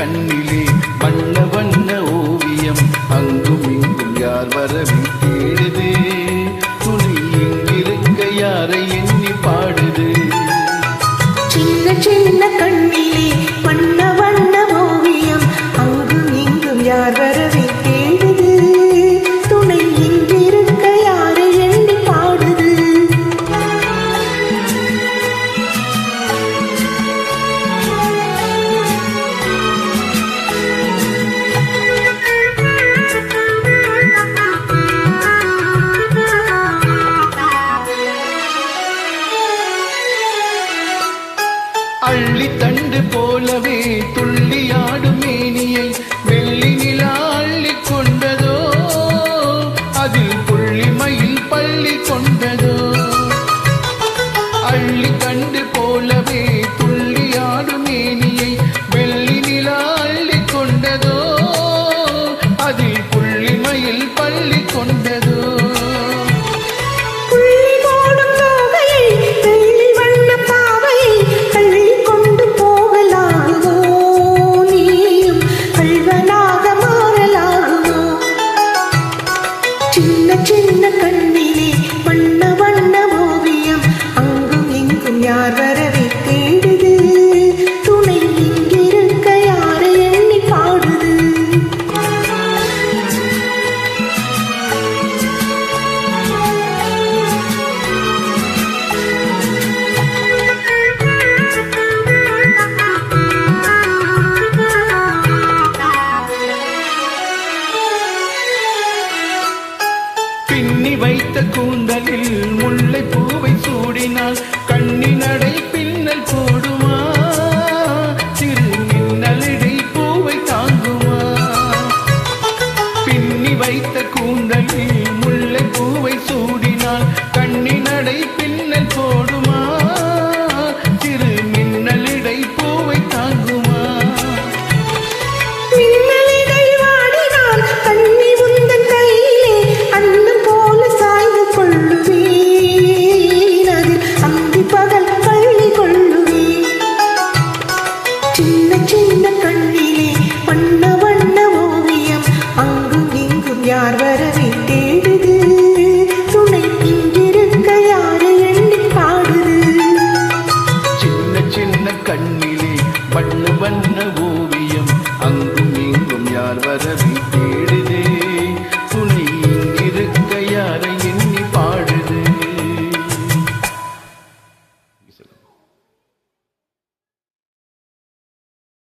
கண்ணிலே வண்ண வண்ண ஓவியம் அங்கும் இங்கும் யார் வரவி தேடுது துணி இங்கிருக்க யாரை எண்ணி பாடுது சின்ன சின்ன கண்ணிலே வண்ண வண்ண ஓவியம் அங்கும் இங்கும் யார் வரவி தேடுது துணை இங்கிருக்க யாரை எண்ணி பாடுது அள்ளி தண்டு போலவே துள்ளியாடும் மேனியை வெள்ளி நிலா அள்ளி கொண்டதோ அதில் புள்ளிமயில் பள்ளி கொண்டதோ அள்ளி தண்டு போலவே துள்ளியாடும் மேனியை வெள்ளி நிலா அள்ளி கொண்டதோ அதில் புள்ளிமயில் பள்ளி கொண்டதோ சின்ன சின்ன கண்ணிலே வண்ண வண்ண ஓவியம் அங்கும் இங்கும் யார் வரவே தேடுது துணை இங்கிருக்க யாரை எண்ணி பாடுது பின்னி வைத்த கூந்தலில் முல்லை பூவை சூடினால் கண்ணி நடை பின்னல் போடுமா சிறு மின்னலிடை பூவை தாங்குமா பின்னி வைத்த கூந்தல்